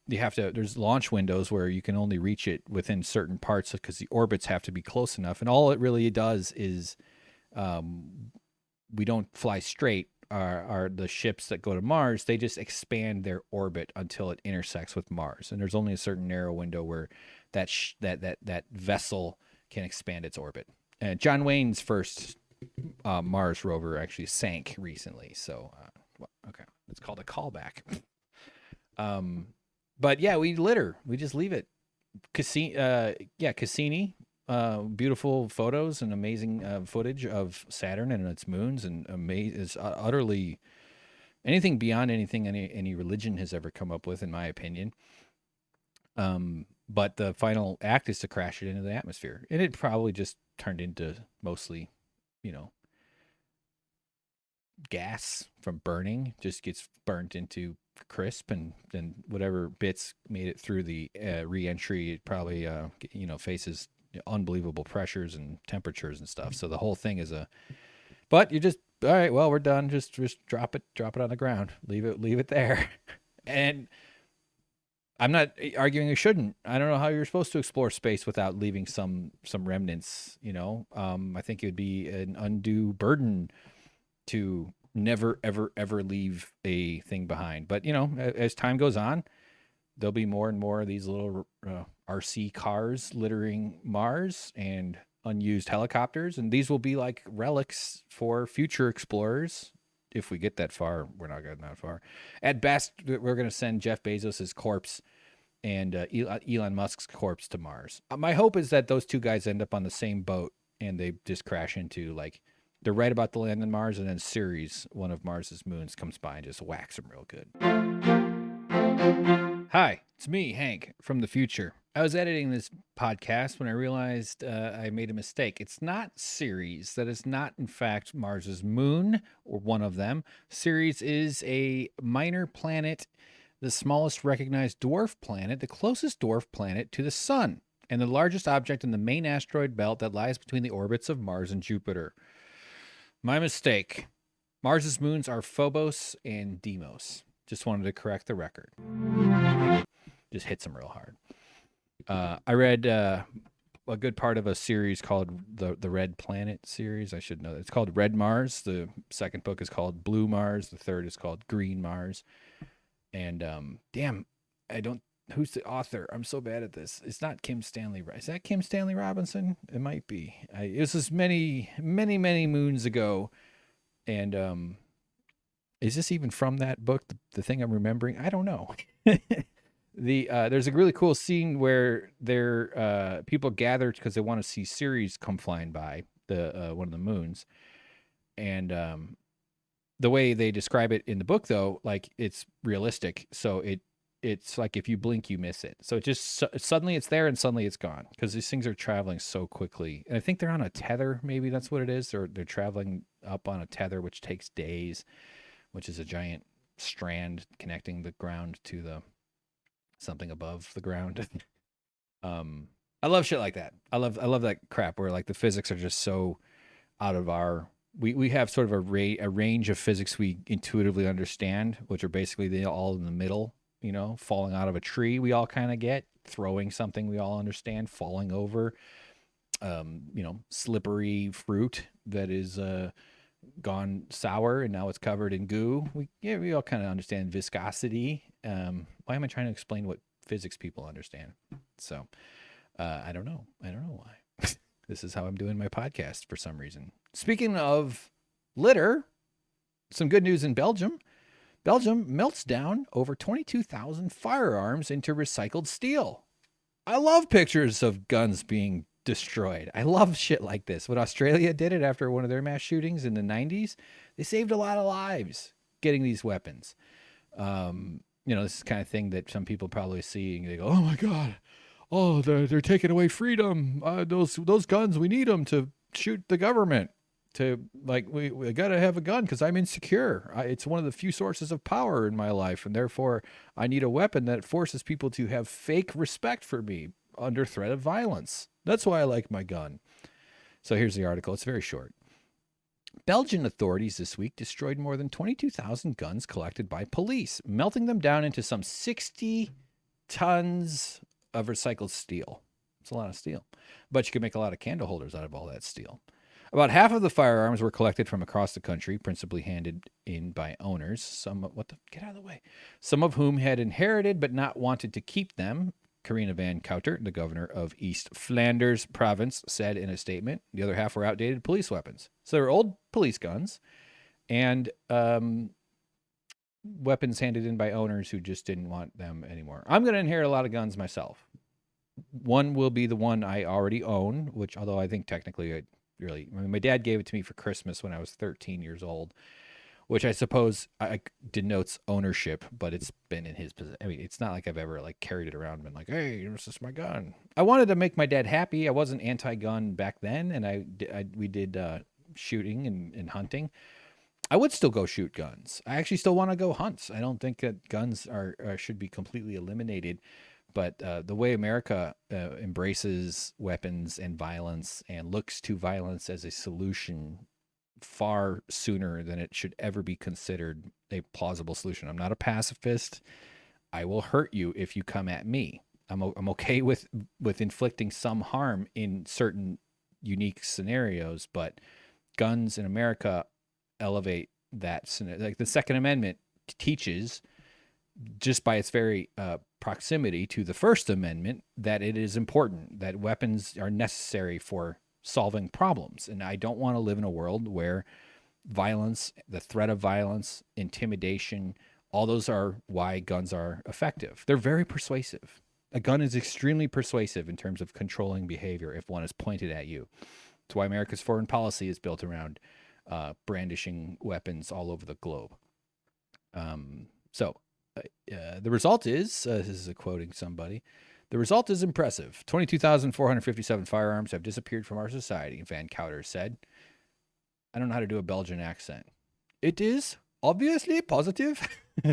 There's launch windows where you can only reach it within certain parts because the orbits have to be close enough. And all it really does is we don't fly straight. Are the ships that go to Mars, they just expand their orbit until it intersects with Mars. And there's only a certain narrow window where that vessel can expand its orbit. And John Wayne's first Mars rover actually sank recently. So, okay, it's called a callback. But yeah, we litter. We just leave it. Cassini. Beautiful photos and amazing footage of Saturn and its moons, and is utterly anything beyond anything any religion has ever come up with, in my opinion. But the final act is to crash it into the atmosphere, and it probably just turned into mostly, you know, gas from burning. Just gets burnt into crisp, and then whatever bits made it through the re-entry, it probably faces unbelievable pressures and temperatures and stuff. So the whole thing is but you just, all right, well, we're done. Just drop it on the ground. Leave it there. And I'm not arguing you shouldn't. I don't know how you're supposed to explore space without leaving some remnants, I think it would be an undue burden to never, ever, ever leave a thing behind. But, as time goes on, there'll be more and more of these little RC cars littering Mars and unused helicopters. And these will be like relics for future explorers. If we get that far, we're not getting that far. At best, we're going to send Jeff Bezos' corpse and Elon Musk's corpse to Mars. My hope is that those two guys end up on the same boat and they just crash into, like, they're right about to land on Mars, and then Ceres, one of Mars's moons, comes by and just whacks them real good. Hi, it's me, Hank, from the future. I was editing this podcast when I realized I made a mistake. It's not Ceres. That is not, in fact, Mars's moon, or one of them. Ceres is a minor planet, the smallest recognized dwarf planet, the closest dwarf planet to the sun, and the largest object in the main asteroid belt that lies between the orbits of Mars and Jupiter. My mistake. Mars's moons are Phobos and Deimos. Just wanted to correct the record. Just hits them real hard. I read a good part of a series called the Red Planet series. I should know that. It's called Red Mars. The second book is called Blue Mars. The third is called Green Mars. And who's the author? I'm so bad at this. It's not Kim Stanley. Is that Kim Stanley Robinson? It might be. It was this many, many, many moons ago. And is this even from that book? The thing I'm remembering? I don't know. There's a really cool scene where people gathered because they want to see Ceres come flying by one of the moons. And the way they describe it in the book, though, like, it's realistic. So it's like if you blink, you miss it. So it just suddenly it's there and suddenly it's gone because these things are traveling so quickly. And I think they're on a tether. Maybe that's what it is. They're traveling up on a tether, which takes days, which is a giant strand connecting the ground to something above the ground. I love shit like that. I love that crap where, like, the physics are just so out of our. We have sort of a range of physics we intuitively understand, which are basically all in the middle. Falling out of a tree, we all kind of get. Throwing something, we all understand. Falling over, slippery fruit that is gone sour and now it's covered in goo. We all kind of understand viscosity. Why am I trying to explain what physics people understand? So I don't know why. This is how I'm doing my podcast for some reason. Speaking of litter, some good news in Belgium. Belgium melts down over 22,000 firearms into recycled steel. I love pictures of guns being destroyed. I love shit like this. When Australia did it after one of their mass shootings in the 90s, they saved a lot of lives getting these weapons. This is the kind of thing that some people probably see and they go, oh my God, oh, they're taking away freedom. Those guns, we need them to shoot the government. We got to have a gun because I'm insecure. It's one of the few sources of power in my life, and therefore I need a weapon that forces people to have fake respect for me under threat of violence. That's why I like my gun. So here's the article. It's very short. Belgian authorities this week destroyed more than 22,000 guns collected by police, melting them down into some 60 tons of recycled steel. It's a lot of steel. But you can make a lot of candle holders out of all that steel. About half of the firearms were collected from across the country, principally handed in by owners. Get out of the way. Some of whom had inherited but not wanted to keep them. Carina van Coutert, the governor of East Flanders province, said in a statement. The other half were outdated police weapons. So they were old police guns and weapons handed in by owners who just didn't want them anymore. I'm going to inherit a lot of guns myself. One will be the one I already own, which although I think technically my dad gave it to me for Christmas when I was 13 years old, which I suppose denotes ownership, but it's been in his possession. I mean, it's not like I've ever like carried it around and been like, "Hey, this is my gun." I wanted to make my dad happy. I wasn't anti-gun back then, and we did shooting and hunting. I would still go shoot guns. I actually still want to go hunt. I don't think that guns should be completely eliminated, but the way America embraces weapons and violence and looks to violence as a solution far sooner than it should ever be considered a plausible solution. I'm not a pacifist. I will hurt you if you come at me. I'm okay with inflicting some harm in certain unique scenarios, but guns in America elevate that scenario. Like the Second Amendment teaches, just by its very proximity to the First Amendment, that it is important that weapons are necessary for solving problems. And I don't want to live in a world where violence, the threat of violence, intimidation, all those are why guns are effective. They're very persuasive. A gun is extremely persuasive in terms of controlling behavior if one is pointed at you. That's why America's foreign policy is built around brandishing weapons all over the globe. The result is, this is quoting somebody, the result is impressive. 22,457 firearms have disappeared from our society, Van Cauter said. I don't know how to do a Belgian accent. It is obviously positive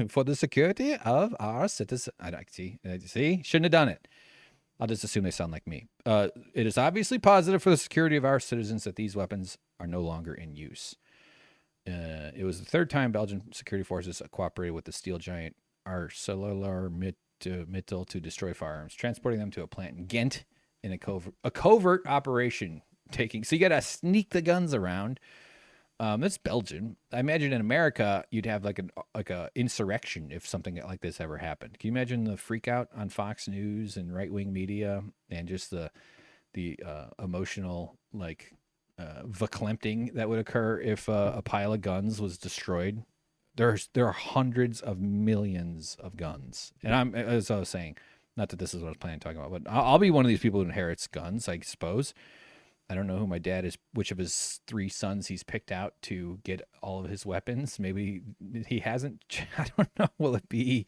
for the security of our citizens. See, shouldn't have done it. I'll just assume they sound like me. It is obviously positive for the security of our citizens that these weapons are no longer in use. It was the third time Belgian security forces cooperated with the steel giant ArcelorMittal to destroy firearms, transporting them to a plant in Ghent in a covert operation. So you got to sneak the guns around. That's Belgium. I imagine in America you'd have like a insurrection if something like this ever happened. Can you imagine the freak out on Fox News and right wing media and just the emotional verklempt that would occur if a pile of guns was destroyed? There are hundreds of millions of guns, and as I was saying, not that this is what I was planning on talking about, but I'll be one of these people who inherits guns, I suppose. I don't know who my dad is, which of his 3 sons he's picked out to get all of his weapons. Maybe he hasn't. I don't know. Will it be?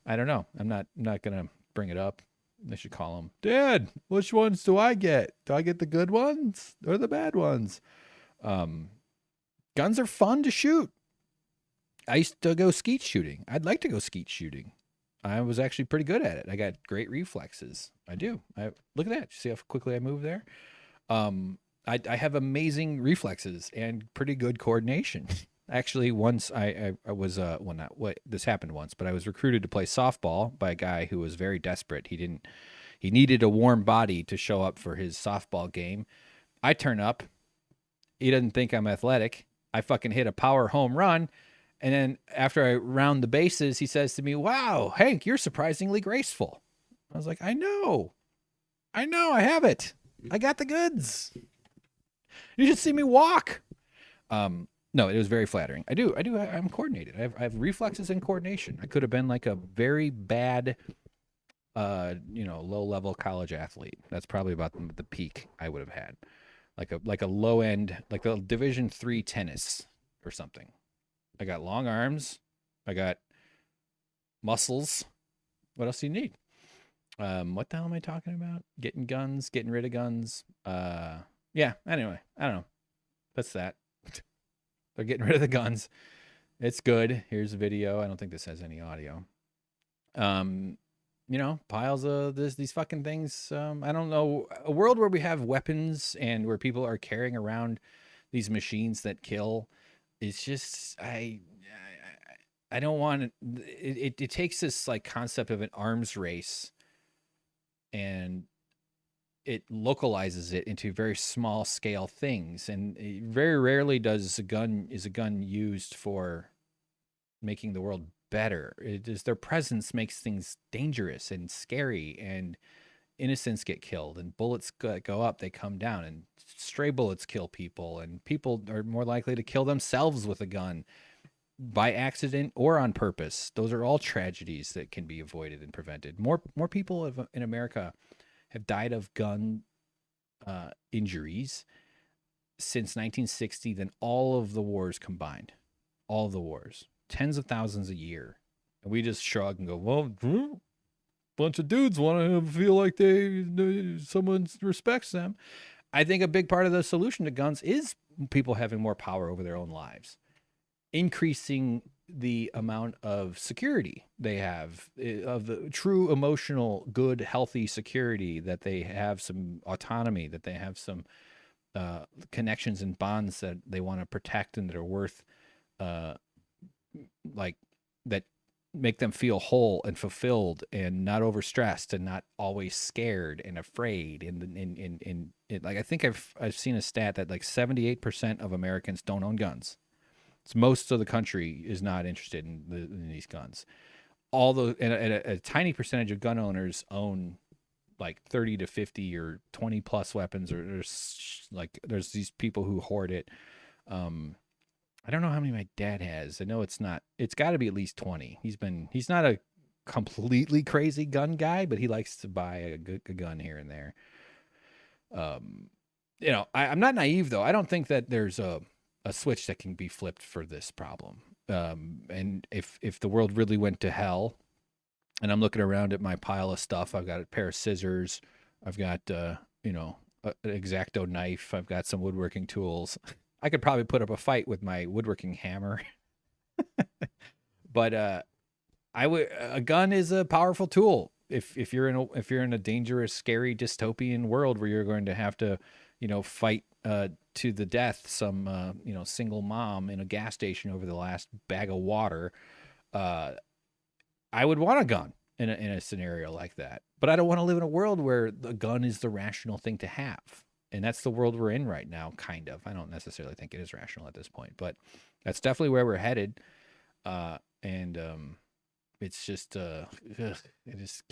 I don't know. I'm not gonna bring it up. I should call him, Dad, which ones do I get? Do I get the good ones or the bad ones? Guns are fun to shoot. I used to go skeet shooting. I'd like to go skeet shooting. I was actually pretty good at it. I got great reflexes. I do. Look at that. See how quickly I move there? I have amazing reflexes and pretty good coordination. Actually, once I was this happened once, but I was recruited to play softball by a guy who was very desperate. He needed a warm body to show up for his softball game. I turn up. He doesn't think I'm athletic. I fucking hit a power home run. And then after I round the bases, he says to me, "Wow, Hank, you're surprisingly graceful." I was like, I know, I have it. I got the goods. You should see me walk. No, it was very flattering. I'm coordinated. I have reflexes and coordination. I could have been like a very bad, low-level college athlete. That's probably about the peak I would have had. Like a low end, like a Division III tennis or something. I got long arms. I got muscles. What else do you need? What the hell am I talking about? Getting guns, getting rid of guns. Yeah, anyway, I don't know. That's that. They're getting rid of the guns. It's good. Here's a video. I don't think this has any audio. Piles of these fucking things. I don't know. A world where we have weapons and where people are carrying around these machines that kill is just, I don't want it takes this like concept of an arms race and it localizes it into very small scale things. And very rarely is a gun used for making the world better. It is their presence makes things dangerous and scary, and innocents get killed and bullets go up, they come down, and stray bullets kill people, and people are more likely to kill themselves with a gun by accident or on purpose. Those are all tragedies that can be avoided and prevented. More people in America have died of gun injuries since 1960 than all of the wars combined. All of the wars. Tens of thousands a year. And we just shrug and go, well, bunch of dudes want to feel like someone respects them. I think a big part of the solution to guns is people having more power over their own lives, increasing the amount of security they have, of the true emotional, good, healthy security, that they have some autonomy, that they have some connections and bonds that they want to protect and that are worth, like, that make them feel whole and fulfilled and not overstressed and not always scared and afraid. And like, I think I've seen a stat that like 78% of Americans don't own guns. So most of the country is not interested in these guns. Although, and a tiny percentage of gun owners own like 30 to 50 or 20 plus weapons, or there's these people who hoard it. I don't know how many my dad has. I know it's got to be at least 20. He's not a completely crazy gun guy, but he likes to buy a gun here and there. I'm not naive though. I don't think that there's a switch that can be flipped for this problem. And if the world really went to hell, and I'm looking around at my pile of stuff, I've got a pair of scissors, I've got an X-Acto knife, I've got some woodworking tools. I could probably put up a fight with my woodworking hammer. But a gun is a powerful tool. If you're in a dangerous, scary, dystopian world where you're going to have to, fight to the death some single mom in a gas station over the last bag of water, I would want a gun in a scenario like that. But I don't want to live in a world where the gun is the rational thing to have. And that's the world we're in right now, kind of. I don't necessarily think it is rational at this point, but that's definitely where we're headed. It's just, I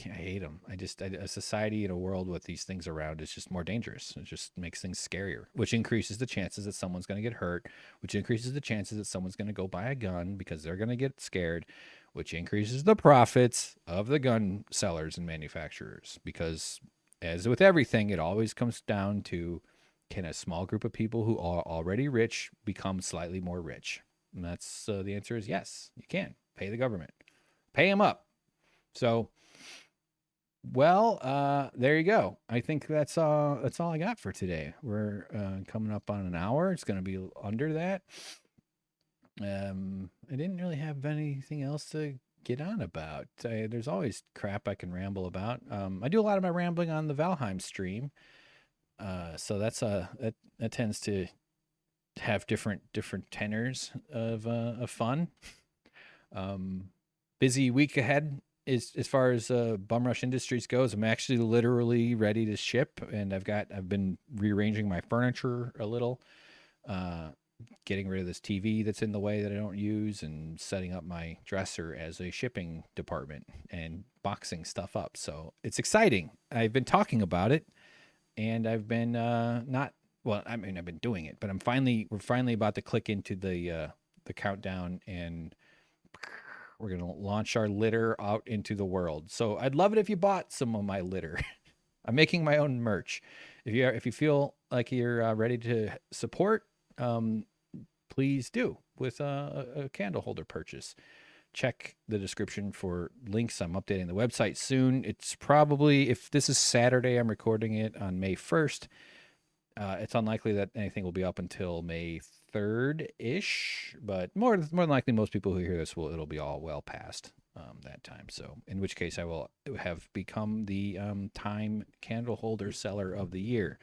hate them. A society in a world with these things around is just more dangerous. It just makes things scarier, which increases the chances that someone's going to get hurt, which increases the chances that someone's going to go buy a gun because they're going to get scared, which increases the profits of the gun sellers and manufacturers. Because as with everything, it always comes down to, can a small group of people who are already rich become slightly more rich? And that's the answer is yes, you can. Pay the government. Pay them up. So, well, there you go. I think that's all I got for today. We're coming up on an hour. It's going to be under that. I didn't really have anything else to get on about. There's always crap I can ramble about. I do a lot of my rambling on the Valheim stream. So that tends to have different tenors of fun. Busy week ahead as far as Bum Rush Industries goes. I'm actually literally ready to ship, and I've been rearranging my furniture a little, getting rid of this TV that's in the way that I don't use, and setting up my dresser as a shipping department and boxing stuff up. So it's exciting. I've been talking about it, and I've been I've been doing it, but we're finally about to click into the countdown, and we're going to launch our litter out into the world. So I'd love it if you bought some of my litter. I'm making my own merch. If you feel like you're ready to support, please do with a candle holder purchase. Check the description for links. I'm updating the website soon. It's probably, if this is Saturday, I'm recording it on May 1st. It's unlikely that anything will be up until May 3rd-ish, but more than likely, most people who hear this it'll be all well past that time. So, in which case, I will have become the Time candle holder seller of the year.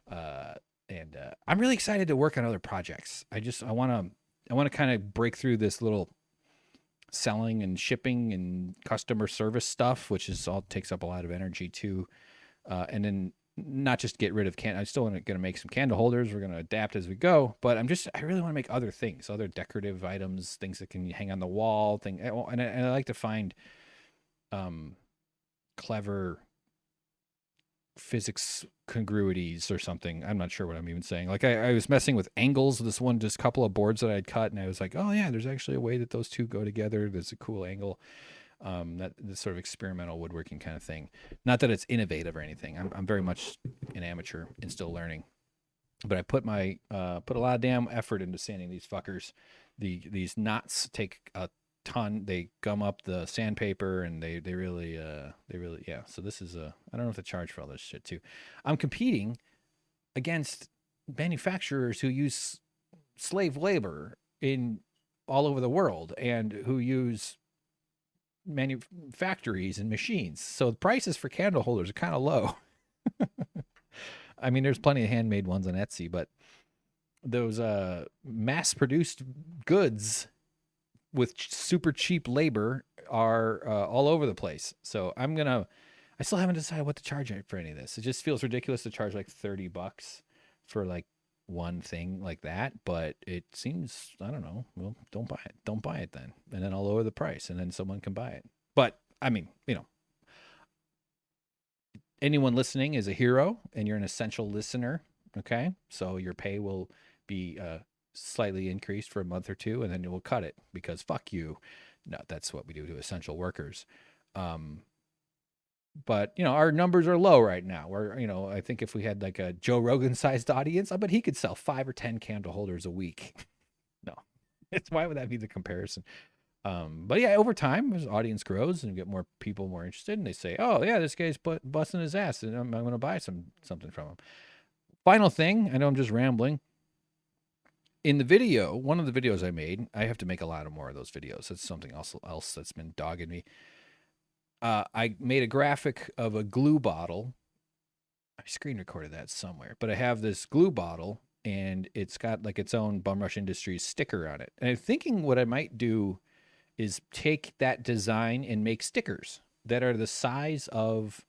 And I'm really excited to work on other projects. I want to kind of break through this little selling and shipping and customer service stuff, which takes up a lot of energy too. And then not just get rid of I'm still going to make some candle holders. We're going to adapt as we go, but I really want to make other things, other decorative items, things that can hang on the wall, and I like to find clever physics congruities or something. I'm not sure what I'm even saying. Like I was messing with angles. Just a couple of boards that I'd cut, and I was like, oh yeah, there's actually a way that those two go together. There's a cool angle. That this sort of experimental woodworking kind of thing. Not that it's innovative or anything. I'm very much an amateur and still learning. But I put put a lot of damn effort into sanding these fuckers. These knots take a ton. They gum up the sandpaper, and they really yeah. So this is I don't know if to charge for all this shit too. I'm competing against manufacturers who use slave labor in all over the world and who use factories and machines. So the prices for candle holders are kind of low. I mean, there's plenty of handmade ones on Etsy, but those mass-produced goods with super cheap labor are all over the place. So I still haven't decided what to charge for any of this. It just feels ridiculous to charge like $30 for like one thing like that, but it seems, I don't know. Well, don't buy it. Don't buy it then. And then I'll lower the price and then someone can buy it. But I mean, anyone listening is a hero and you're an essential listener. Okay. So your pay will be slightly increased for a month or two, and then we'll cut it because fuck you. No, that's what we do to essential workers. But our numbers are low right now. We're, I think if we had like a Joe Rogan sized audience, I bet he could sell 5 or 10 candle holders a week. No, why would that be the comparison? But yeah, over time, as audience grows and you get more people more interested, and they say, "Oh yeah, this guy's busting his ass, and I'm going to buy something from him." Final thing, I know I'm just rambling. In the video, one of the videos I made, I have to make a lot of more of those videos. That's something else that's been dogging me. I made a graphic of a glue bottle. I screen recorded that somewhere, but I have this glue bottle, and it's got like its own Bum Rush Industries sticker on it. And I'm thinking what I might do is take that design and make stickers that are the size of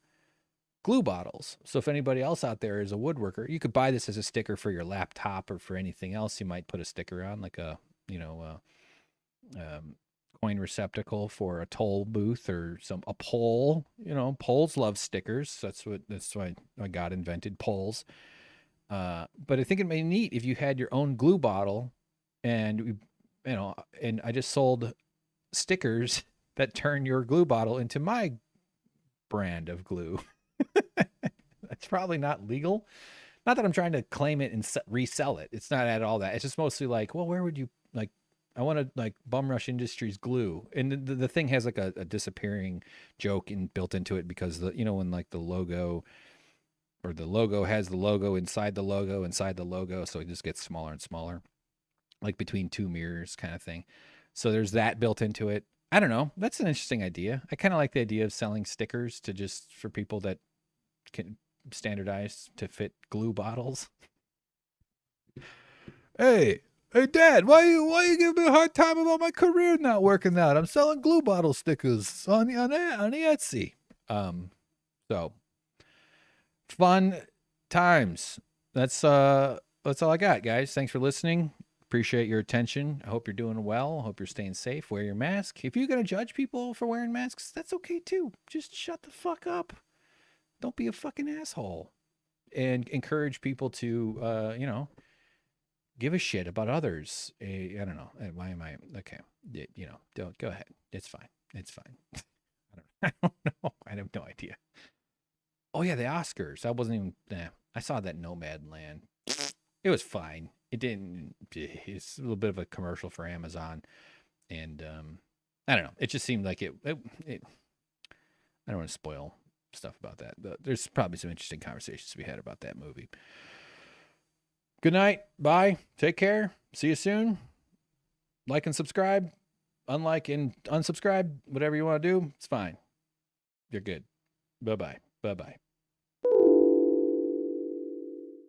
glue bottles. So if anybody else out there is a woodworker, you could buy this as a sticker for your laptop or for anything else you might put a sticker on, like a coin receptacle for a toll booth or a pole. Poles love stickers. That's why God invented poles. But I think it may be neat if you had your own glue bottle, and and I just sold stickers that turn your glue bottle into my brand of glue. That's probably not legal. Not that I'm trying to claim it and resell it. It's not at all that. It's just mostly like, well, where would you like? I want to like Bum Rush Industries glue, and the thing has like a disappearing joke built into it because when like the logo or the logo has the logo inside the logo, so it just gets smaller and smaller, like between two mirrors kind of thing. So there's that built into it. I don't know. That's an interesting idea. I kind of like the idea of selling stickers for people that can standardize to fit glue bottles. Hey, Dad, why you giving me a hard time about my career not working out? I'm selling glue bottle stickers on the Etsy. So fun times. That's all I got, guys. Thanks for listening. Appreciate your attention. I hope you're doing well. I hope you're staying safe. Wear your mask. If you're going to judge people for wearing masks, that's okay too. Just shut the fuck up. Don't be a fucking asshole. And encourage people to, give a shit about others. I don't know. Why am I? Okay. Don't go ahead. It's fine. It's fine. I don't know. I have no idea. Oh yeah, the Oscars. I wasn't even, I saw that Nomadland. It was fine. It didn't. It's a little bit of a commercial for Amazon, and I don't know. It just seemed like it. I don't want to spoil stuff about that. There's probably some interesting conversations to be had about that movie. Good night. Bye. Take care. See you soon. Like and subscribe. Unlike and unsubscribe. Whatever you want to do, it's fine. You're good. Bye bye. Bye bye.